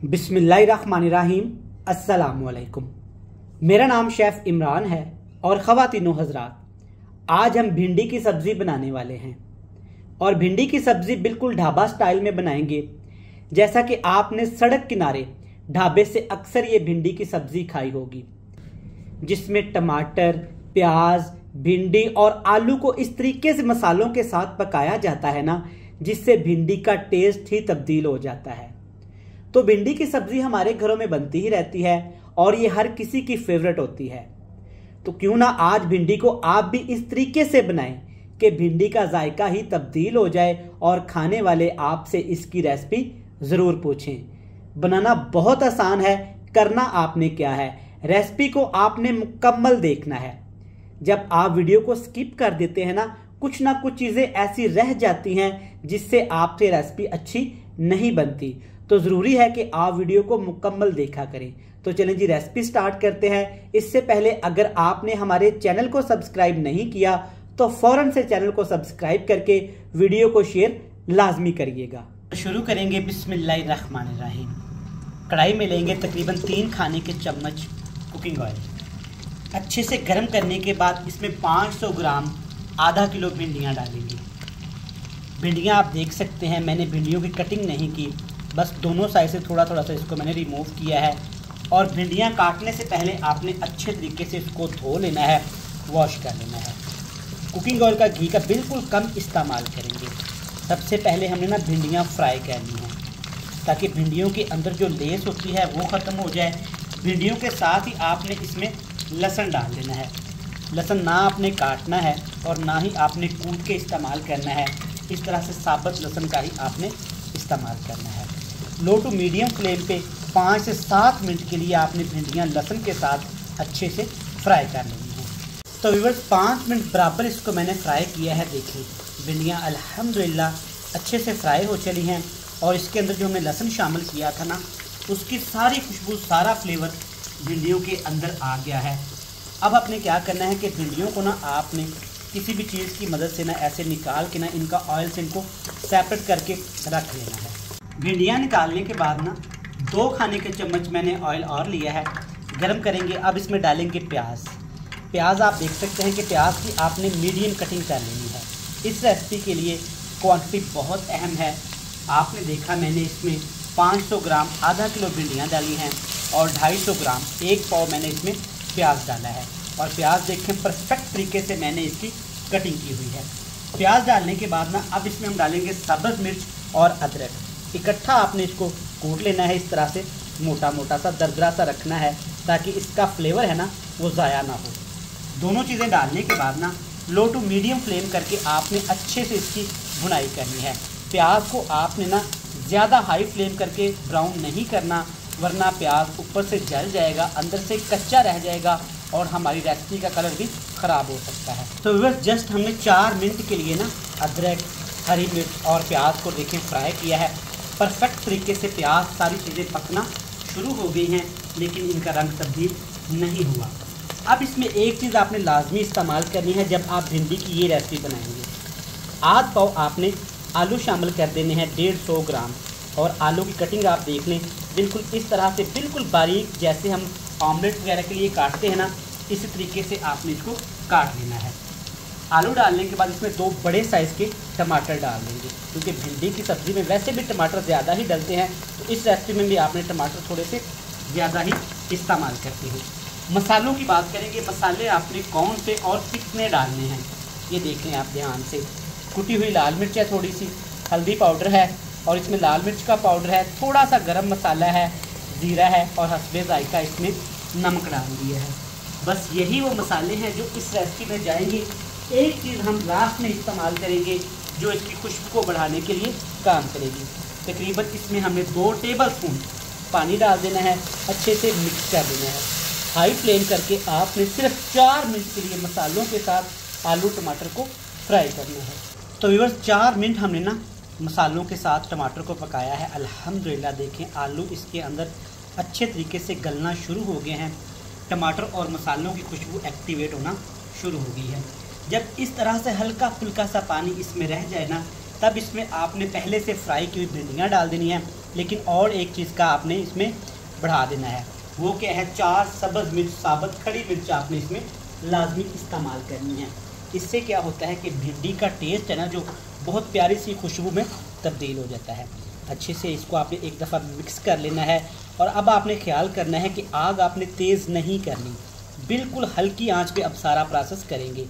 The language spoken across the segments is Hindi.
बिस्मिल्लाहिर्रहमानिर्रहीम। अस्सलामुअलैकुम। मेरा नाम शेफ़ इमरान है और ख़वातीनो हज़रात, आज हम भिंडी की सब्ज़ी बनाने वाले हैं और भिंडी की सब्ज़ी बिल्कुल ढाबा स्टाइल में बनाएंगे। जैसा कि आपने सड़क किनारे ढाबे से अक्सर ये भिंडी की सब्ज़ी खाई होगी, जिसमें टमाटर, प्याज, भिंडी और आलू को इस तरीके से मसालों के साथ पकाया जाता है ना, जिससे भिंडी का टेस्ट ही तब्दील हो जाता है। तो भिंडी की सब्जी हमारे घरों में बनती ही रहती है और ये हर किसी की फेवरेट होती है। तो क्यों ना आज भिंडी को आप भी इस तरीके से बनाएं कि भिंडी का जायका ही तब्दील हो जाए और खाने वाले आपसे इसकी रेसिपी ज़रूर पूछें। बनाना बहुत आसान है, करना आपने क्या है, रेसिपी को आपने मुकम्मल देखना है। जब आप वीडियो को स्किप कर देते हैं ना कुछ चीज़ें ऐसी रह जाती हैं जिससे आपसे रेसिपी अच्छी नहीं बनती। तो ज़रूरी है कि आप वीडियो को मुकम्मल देखा करें। तो चलें जी, रेसिपी स्टार्ट करते हैं। इससे पहले अगर आपने हमारे चैनल को सब्सक्राइब नहीं किया तो फ़ौरन से चैनल को सब्सक्राइब करके वीडियो को शेयर लाजमी करिएगा। शुरू करेंगे बिस्मिल्लाहिर्रहमानिर्रहीम। कढ़ाई में लेंगे तकरीबन 3 खाने के चम्मच कुकिंग ऑयल। अच्छे से गर्म करने के बाद इसमें 500 ग्राम आधा किलो भिंडियाँ डालेंगे। भिंडियाँ आप देख सकते हैं, मैंने भिंडियों की कटिंग नहीं की, बस दोनों साइड से थोड़ा सा इसको मैंने रिमूव किया है। और भिंडियाँ काटने से पहले आपने अच्छे तरीके से इसको धो लेना है, वॉश कर लेना है। कुकिंग ऑयल का घी का बिल्कुल कम इस्तेमाल करेंगे। सबसे पहले हमने भिंडियाँ फ्राई करनी है ताकि भिंडियों के अंदर जो लेस होती है वो ख़त्म हो जाए। भिंडियों के साथ ही आपने इसमें लहसुन डाल देना है। लहसुन ना आपने काटना है और ना ही आपने कूट के इस्तेमाल करना है, इस तरह से साबुत लहसुन का ही आपने इस्तेमाल करना है। लो टू मीडियम फ्लेम पे 5 से 7 मिनट के लिए आपने भिंडियाँ लहसुन के साथ अच्छे से फ्राई कर लेनी है। तो व्यूअर्स 5 मिनट बराबर इसको मैंने फ्राई किया है। देखिए भिंडियाँ अल्हम्दुलिल्लाह अच्छे से फ्राई हो चली हैं और इसके अंदर जो हमने लहसुन शामिल किया था ना, उसकी सारी खुशबू, सारा फ्लेवर भिंडियों के अंदर आ गया है। अब आपने क्या करना है कि भिंडियों को ना आपने किसी भी चीज़ की मदद से ना ऐसे निकाल के ना इनका ऑयल से इनको सेपरेट करके रख लेना है। भिंडियाँ निकालने के बाद ना 2 खाने के चम्मच मैंने ऑयल और लिया है, गरम करेंगे। अब इसमें डालेंगे प्याज आप देख सकते हैं कि प्याज की आपने मीडियम कटिंग कर लेनी है। इस रेसिपी के लिए क्वांटिटी बहुत अहम है। आपने देखा मैंने इसमें 500 ग्राम आधा किलो भिंडियाँ डाली हैं और 250 ग्राम 1 पाव मैंने इसमें प्याज डाला है। और प्याज देखें परफेक्ट तरीके से मैंने इसकी कटिंग की हुई है। प्याज डालने के बाद ना अब इसमें हम डालेंगे सब्ज़ मिर्च और अदरक। इकट्ठा आपने इसको कूट लेना है, इस तरह से मोटा सा दरदरा सा रखना है ताकि इसका फ्लेवर है ना वो ज़ाया ना हो। दोनों चीज़ें डालने के बाद ना लो टू मीडियम फ्लेम करके आपने अच्छे से इसकी भुनाई करनी है। प्याज को आपने ना ज़्यादा हाई फ्लेम करके ब्राउन नहीं करना, वरना प्याज ऊपर से जल जाएगा, अंदर से कच्चा रह जाएगा और हमारी रेसिपी का कलर भी ख़राब हो सकता है। तो बस जस्ट हमने 4 मिनट के लिए ना अदरक, हरी मिर्च और प्याज को देखें फ्राई किया है। परफेक्ट तरीके से प्याज, सारी चीज़ें पकना शुरू हो गई हैं, लेकिन इनका रंग तब्दील नहीं हुआ। अब इसमें एक चीज़ आपने लाजमी इस्तेमाल करनी है जब आप भिंडी की ये रेसिपी बनाएंगे। आध पाव आपने आलू शामिल कर देने हैं, 150 ग्राम। और आलू की कटिंग आप देख लें, बिल्कुल इस तरह से बिल्कुल बारीक, जैसे हम ऑमलेट वगैरह के लिए काटते हैं ना, इसी तरीके से आपने इसको काट लेना है। आलू डालने के बाद इसमें 2 बड़े साइज़ के टमाटर डाल देंगे, क्योंकि भिंडी की सब्ज़ी में वैसे भी टमाटर ज़्यादा ही डलते हैं, तो इस रेसिपी में भी आपने टमाटर थोड़े से ज़्यादा ही इस्तेमाल करते हैं। मसालों की बात करेंगे, मसाले आपने कौन से और कितने डालने हैं ये देख लें आप ध्यान से। कुटी हुई लाल मिर्च है, थोड़ी सी हल्दी पाउडर है और इसमें लाल मिर्च का पाउडर है, थोड़ा सा गरम मसाला है, ज़ीरा है और हस्बे जायका इसमें नमक डाल दिया है। बस यही वो मसाले हैं जो इस रेसिपी में जाएंगे। एक चीज़ हम लास्ट में इस्तेमाल करेंगे जो इसकी खुशबू को बढ़ाने के लिए काम करेगी। तकरीबन इसमें हमें 2 टेबल स्पून पानी डाल देना है, अच्छे से मिक्स कर देना है। हाई फ्लेम करके आपने सिर्फ 4 मिनट के लिए मसालों के साथ आलू टमाटर को फ्राई करना है। तो व्यूअर्स 4 मिनट हमने ना मसालों के साथ टमाटर को पकाया है। अल्हम्दुलिल्लाह देखें आलू इसके अंदर अच्छे तरीके से गलना शुरू हो गए हैं। टमाटर और मसालों की खुशबू एक्टिवेट होना शुरू हो गई है। जब इस तरह से हल्का फुल्का सा पानी इसमें रह जाए ना, तब इसमें आपने पहले से फ्राई की हुई भिंडियाँ डाल देनी है लेकिन और एक चीज़ का आपने इसमें बढ़ा देना है, वो क्या है, 4 सब्ज़ मिर्च, साबुत खड़ी मिर्च आपने इसमें लाजमी इस्तेमाल करनी है। इससे क्या होता है कि भिंडी का टेस्ट है ना, जो बहुत प्यारी सी खुशबू में तब्दील हो जाता है। अच्छे से इसको आपने एक दफ़ा मिक्स कर लेना है। और अब आपने ख्याल करना है कि आग आपने तेज़ नहीं करनी, बिल्कुल हल्की आंच पे अब सारा प्रोसेस करेंगे।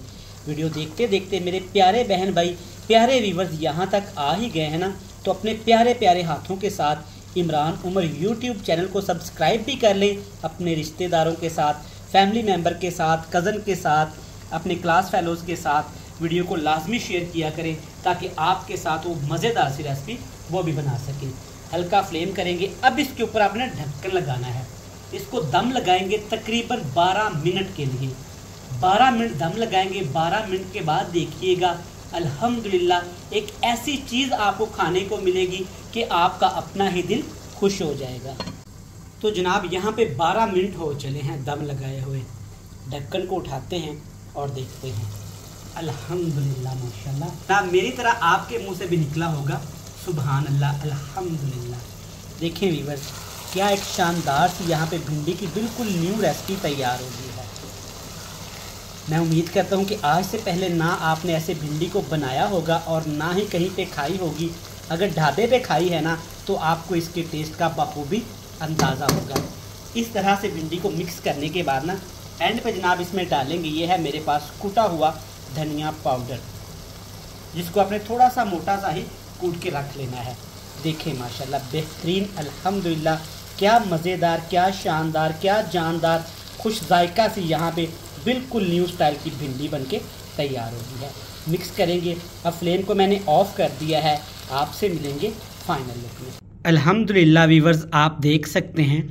वीडियो देखते देखते मेरे प्यारे बहन भाई, प्यारे व्यूवर्स यहाँ तक आ ही गए हैं ना, तो अपने प्यारे प्यारे हाथों के साथ इमरान उमर यूट्यूब चैनल को सब्सक्राइब भी कर लें। अपने रिश्तेदारों के साथ, फैमिली मेम्बर के साथ, कज़न के साथ, अपने क्लास फेलोज़ के साथ वीडियो को लाजमी शेयर किया करें, ताकि आपके साथ वो मज़ेदार सी रेसिपी वो भी बना सकें। हल्का फ्लेम करेंगे। अब इसके ऊपर आपने ढक्कन लगाना है। इसको दम लगाएंगे तकरीबन 12 मिनट के लिए। 12 मिनट दम लगाएंगे। 12 मिनट के बाद देखिएगा अल्हम्दुलिल्लाह एक ऐसी चीज़ आपको खाने को मिलेगी कि आपका अपना ही दिल खुश हो जाएगा। तो जनाब यहाँ पे 12 मिनट हो चले हैं दम लगाए हुए। ढक्कन को उठाते हैं और देखते हैं। अल्हम्दुलिल्लाह माशाल्लाह। ना मेरी तरह आपके मुंह से भी निकला होगा सुभान अल्लाह, अल्हम्दुलिल्लाह। देखें व्यूअर्स, क्या एक शानदार सी यहाँ पे भिंडी की बिल्कुल न्यू रेसिपी तैयार हो गई है। मैं उम्मीद करता हूँ कि आज से पहले ना आपने ऐसे भिंडी को बनाया होगा और ना ही कहीं पे खाई होगी। अगर ढाबे पे खाई है ना, तो आपको इसके टेस्ट का बखूबी अंदाज़ा होगा। इस तरह से भिंडी को मिक्स करने के बाद ना एंड पे जनाब इसमें डालेंगे, ये है मेरे पास कूटा हुआ धनिया पाउडर, जिसको आपने थोड़ा सा मोटा सा ही कूट के रख लेना है। देखें माशाल्लाह बेहतरीन, अल्हम्दुलिल्लाह, क्या मज़ेदार, क्या शानदार, क्या जानदार, खुश जायका सी यहाँ पे बिल्कुल न्यू स्टाइल की भिंडी बनके तैयार हो गई है। मिक्स करेंगे। अब फ्लेम को मैंने ऑफ़ कर दिया है। आपसे मिलेंगे फाइनल लुक में। अल्हम्दुलिल्लाह व्यूवर्स, आप देख सकते हैं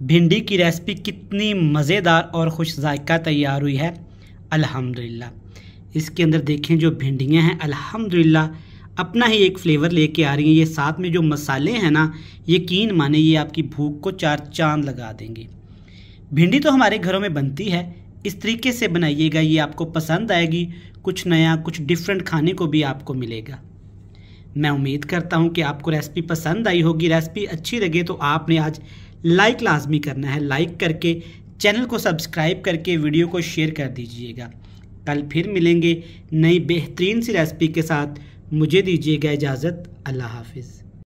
भिंडी की रेसिपी कितनी मज़ेदार और खुश जायका तैयार हुई है। अल्हम्दुलिल्लाह इसके अंदर देखें जो भिंडियाँ हैं अल्हम्दुलिल्लाह अपना ही एक फ्लेवर लेके आ रही हैं। ये साथ में जो मसाले हैं ना, यकीन माने ये आपकी भूख को 4 चांद लगा देंगे। भिंडी तो हमारे घरों में बनती है, इस तरीके से बनाइएगा, ये आपको पसंद आएगी। कुछ नया, कुछ डिफरेंट खाने को भी आपको मिलेगा। मैं उम्मीद करता हूँ कि आपको रेसिपी पसंद आई होगी। रेसिपी अच्छी लगे तो आपने आज लाइक लाजमी करना है। लाइक करके चैनल को सब्सक्राइब करके वीडियो को शेयर कर दीजिएगा। कल फिर मिलेंगे नई बेहतरीन सी रेसिपी के साथ। मुझे दीजिएगा इजाज़त। अल्लाह हाफिज़।